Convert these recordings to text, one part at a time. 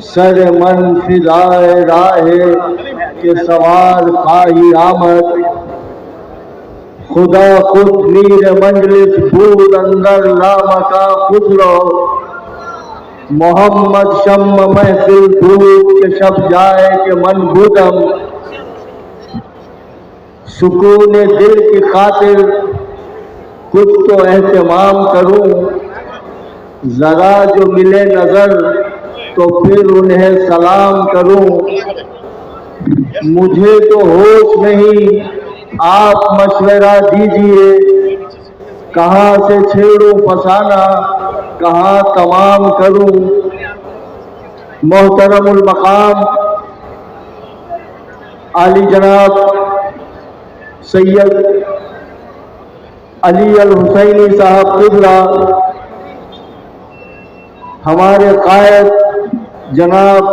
سر من فضائے راہ کے سوار خواہی آمد، خدا خود میر مجلس بود اندر لامکا خسرو، محمد شم محفل بود کے شب جائے کہ من بودم، سکون دل کی خاطر کچھ تو اہتمام کروں، ذرا جو ملے نظر تو پھر انہیں سلام کروں، مجھے تو ہوش نہیں آپ مشورہ دیجئے، کہاں سے چھیڑوں فسانہ کہاں تمام کروں۔ محترم المقام عالی جناب سید علی الحسینی صاحب قبلہ، ہمارے قائد جناب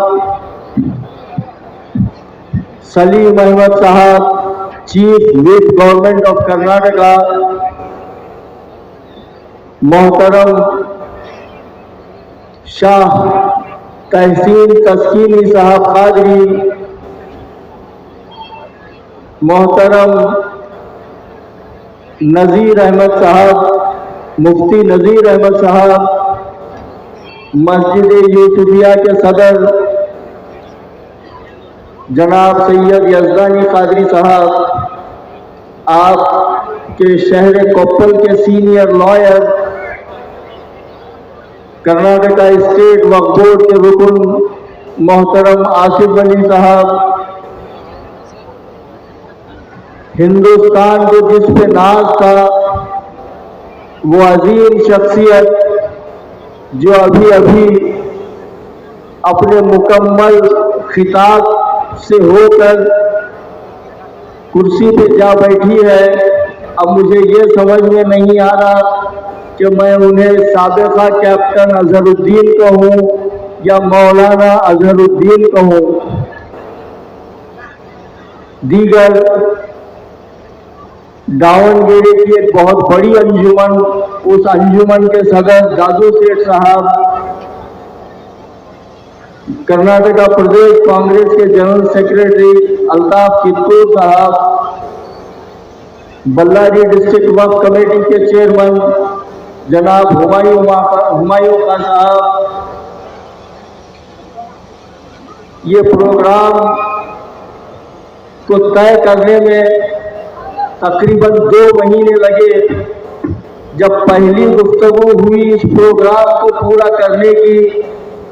سلیم احمد صاحب چیف وپ گورنمنٹ آف کرناٹکا، محترم شاہ تحسین تسکینی صاحب قادری، محترم نذیر احمد صاحب مفتی نذیر احمد صاحب، مسجد یوسفیہ کے صدر جناب سید یزدانی قادری صاحب، آپ کے شہر کوپل کے سینئر لائر، کرناٹکا اسٹیٹ وقف بورڈ کے رکن محترم آصف علی صاحب، ہندوستان کو جس پہ ناز تھا وہ عظیم شخصیت جو ابھی اپنے مکمل خطاب سے ہو کر کرسی پہ جا بیٹھی ہے، اب مجھے یہ سمجھ میں نہیں آ رہا کہ میں انہیں سابقہ کیپٹن اظہر الدین کہوں یا مولانا اظہر الدین کہوں۔ دیگر داون گیرے کی ایک بہت بڑی انجمن، اس انجمن کے صدر دادو سیٹھ صاحب، کرناٹکا پردیش کانگریس کے جنرل سیکریٹری الطاف چتور صاحب، بلاری ڈسٹرکٹ وقف کمیٹی کے چیئرمین جناب ہمایوں خان صاحب، یہ پروگرام کو طے کرنے میں تقریباً 2 مہینے لگے۔ جب پہلی گفتگو ہوئی اس پروگرام کو پورا کرنے کی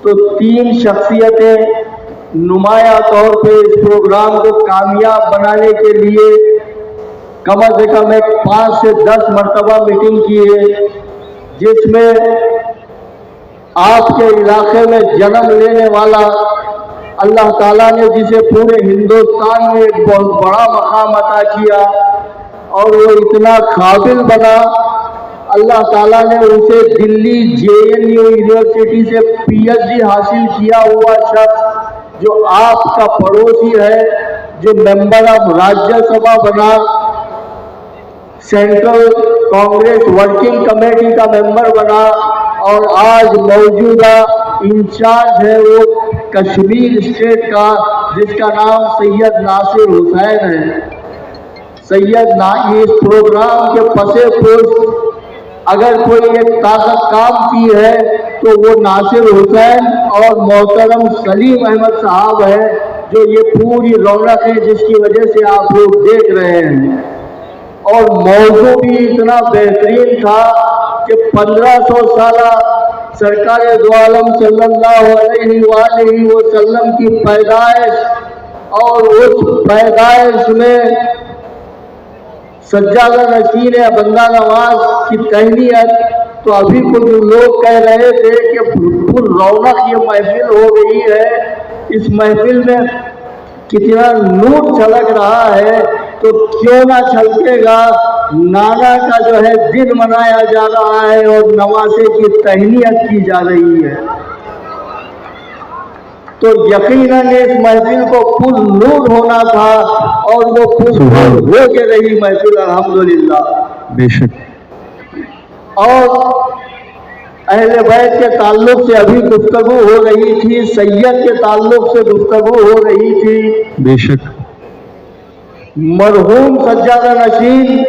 تو 3 شخصیتیں نمایاں طور پہ اس پروگرام کو کامیاب بنانے کے لیے کم از کم 5 سے 10 مرتبہ میٹنگ کی ہے، جس میں آپ کے علاقے میں جنم لینے والا اللہ تعالیٰ نے جسے پورے ہندوستان میں ایک بہت بڑا مقام عطا کیا اور وہ اتنا قابل بنا، اللہ تعالیٰ نے اسے دلی JNU یونیورسٹی سے PhD حاصل کیا ہوا شخص جو آپ کا پڑوسی ہے، جو ممبر آف راجیہ سبھا بنا، سینٹرل کانگریس ورکنگ کمیٹی کا ممبر بنا اور آج موجودہ انچارج ہے وہ کشمیر اسٹیٹ کا، جس کا نام سید ناصر حسین ہے۔ اس پروگرام کے پس پشت اگر کوئی ایک طاقت کام کی ہے تو وہ ناصر حسین اور محترم سلیم احمد صاحب ہے، جو یہ پوری رونق ہے جس کی وجہ سے آپ لوگ دیکھ رہے ہیں۔ اور موضوع بھی اتنا بہترین تھا کہ 1500 سالہ سرکار دو عالم صلی اللہ علیہ وآلہ وسلم کی پیدائش اور اس پیدائش میں سجادہ نشین بندہ نواز کی تہنیت، تو ابھی کچھ لوگ کہہ رہے تھے کہ بالکل رونق یہ محفل ہو گئی ہے، اس محفل میں کتنا نور چھلک رہا ہے، تو کیوں نہ چھلکے گا، نانا کا جو ہے دن منایا جا رہا ہے اور نواسے کی تہنیت کی جا رہی ہے، تو یقیناً اس محفل کو پھول نور ہونا تھا اور وہ پھول نور ہو کے رہی محفل، الحمدللہ۔ بے شک۔ اور اہل بیت کے تعلق سے ابھی گفتگو ہو رہی تھی، سید کے تعلق سے گفتگو ہو رہی تھی۔ بے شک مرحوم سجادہ نشین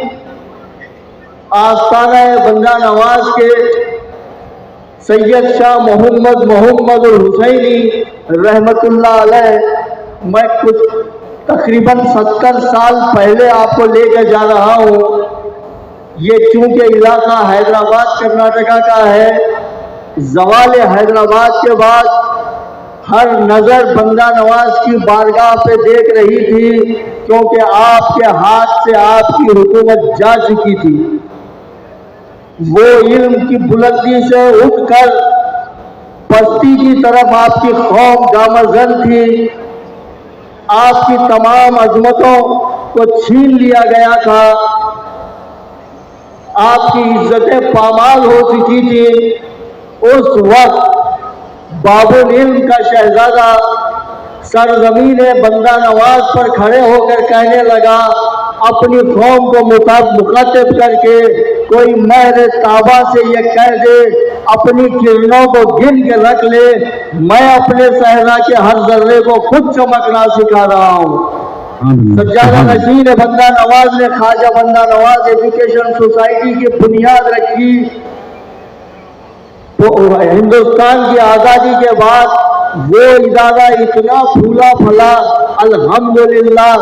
آستانہ بندہ نواز کے سید شاہ محمد الحسینی رحمت اللہ علیہ، میں کچھ تقریباً 70 سال پہلے آپ کو لے کر جا رہا ہوں۔ یہ چونکہ علاقہ حیدرآباد کرناٹکا کا ہے، زوال حیدرآباد کے بعد ہر نظر بندہ نواز کی بارگاہ پہ دیکھ رہی تھی، کیونکہ آپ کے ہاتھ سے آپ کی حکومت جا چکی تھی۔ وہ علم کی بلندی سے اٹھ کر پستی کی طرف آپ کی قوم گامزن تھی، آپ کی تمام عظمتوں کو چھین لیا گیا تھا، آپ کی عزتیں پامال ہو چکی تھی۔ اس وقت باب العلم کا شہزادہ سرزمین بندہ نواز پر کھڑے ہو کر کہنے لگا، اپنی قوم کو مخاطب کر کے کوئی مہر طابہ سے یہ کہہ دے، اپنی کرنوں کو گن کے رکھ لے، میں اپنے صحرا کے ہر ذرے کو خود چمکنا سکھا رہا ہوں۔ سجادہ نشین بندہ نواز نے خواجہ بندہ نواز ایجوکیشن سوسائٹی کی بنیاد رکھی۔ ہندوستان کی آزادی کے بعد وہ ادارہ اتنا پھولا پھلا، الحمدللہ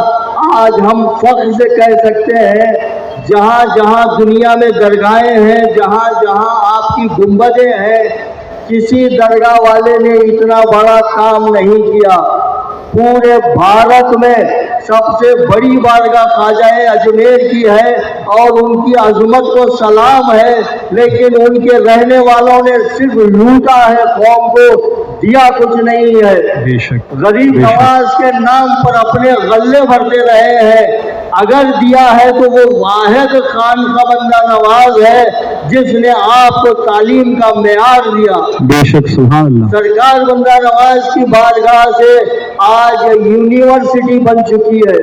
آج ہم فخر سے کہہ سکتے ہیں، جہاں جہاں دنیا میں درگاہیں ہیں، جہاں جہاں آپ کی گنبدیں ہیں، کسی درگاہ والے نے اتنا بڑا کام نہیں کیا۔ پورے بھارت میں سب سے بڑی بارگاہ خواجہ اجمیر کی ہے اور ان کی عظمت کو سلام ہے، لیکن ان کے رہنے والوں نے صرف لوٹا ہے، قوم کو دیا کچھ نہیں ہے۔ غریب نواز کے نام پر اپنے غلے بھرتے رہے ہیں۔ اگر دیا ہے تو وہ واحد خانقاہ بندہ نواز ہے جس نے آپ کو تعلیم کا معیار دیا۔ بے شک سبحان اللہ۔ سرکار بندہ نواز کی بارگاہ سے آج یونیورسٹی بن چکی ہے۔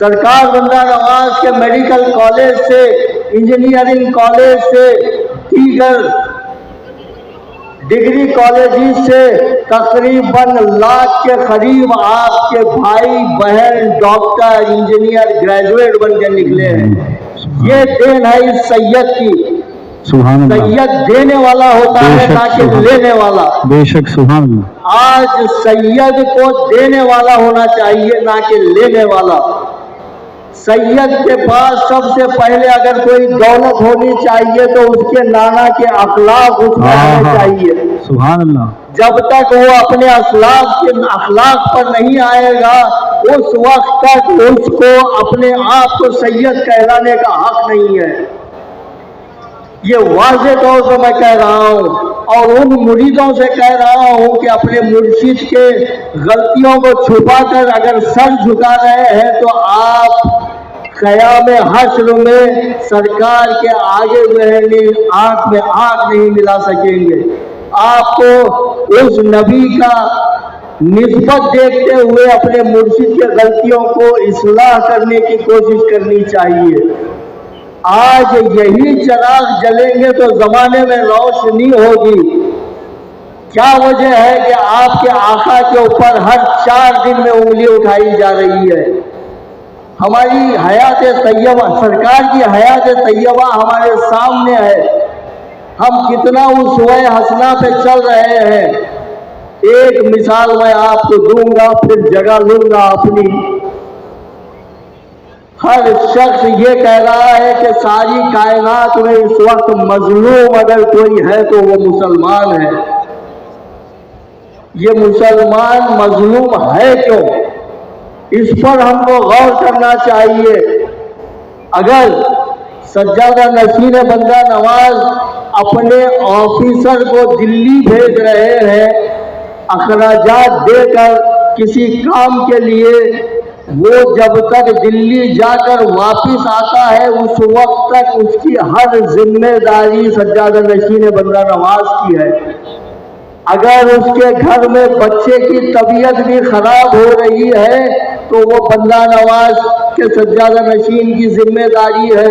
سرکار بندہ نواز کے میڈیکل کالج سے، انجینئرنگ کالج سے، دیگر ڈگری کالجز سے تقریباً لاکھ کے قریب آپ کے بھائی بہن ڈاکٹر انجینئر گریجویٹ بن کے نکلے ہیں۔ یہ دین ہے اس سید کی۔ سبحان اللہ۔ سید دینے والا ہوتا ہے نہ کہ لینے والا۔ بے شک سبحان اللہ۔ آج سید کو دینے والا ہونا چاہیے نہ کہ لینے والا۔ سید کے پاس سب سے پہلے اگر کوئی دولت ہونی چاہیے تو اس کے نانا کے اخلاق اس میں آنے چاہیے۔ سبحان اللہ۔ جب تک وہ اپنے اخلاق پر نہیں آئے گا، اس وقت تک اس کو اپنے آپ کو سید کہلانے کا حق نہیں ہے۔ یہ واضح طور پر میں کہہ رہا ہوں اور ان مریدوں سے کہہ رہا ہوں کہ اپنے مرشد کے غلطیوں کو چھپا کر اگر سر جھکا رہے ہیں تو آپ قیام حشر میں سرکار کے آگے آنکھ میں آنکھ نہیں ملا سکیں گے۔ آپ کو اس نبی کا نسبت دیکھتے ہوئے اپنے مرشد کے غلطیوں کو اصلاح کرنے کی کوشش کرنی چاہیے۔ آج یہی چراغ جلیں گے تو زمانے میں روشنی ہوگی۔ کیا وجہ ہے کہ آپ کے آقا کے اوپر ہر 4 دن میں انگلی اٹھائی جا رہی ہے؟ ہماری حیات طیبہ، سرکار کی حیات طیبہ ہمارے سامنے ہے، ہم کتنا اسوہ حسنہ پہ چل رہے ہیں۔ ایک مثال میں آپ کو دوں گا، پھر جگہ لوں گا اپنی۔ ہر شخص یہ کہہ رہا ہے کہ ساری کائنات میں اس وقت مظلوم اگر کوئی ہے تو وہ مسلمان ہے۔ یہ مسلمان مظلوم ہے کیوں؟ اس پر ہم کو غور کرنا چاہیے۔ اگر سجادہ نشین بندہ نواز اپنے آفیسر کو دلی بھیج رہے ہیں اخراجات دے کر کسی کام کے لیے، وہ جب تک دلی جا کر واپس آتا ہے اس وقت تک اس کی ہر ذمہ داری سجادہ نشین بندہ نواز کی ہے۔ اگر اس کے گھر میں بچے کی طبیعت بھی خراب ہو رہی ہے تو وہ بندہ نواز کے سجادہ نشین کی ذمہ داری ہے،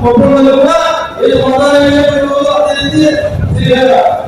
ಒಬ್ಬೊಬ್ಬರು ಕೂಡ ಇಲ್ಲಿ ಮಾತಾಡಿ ಅದೇ ರೀತಿ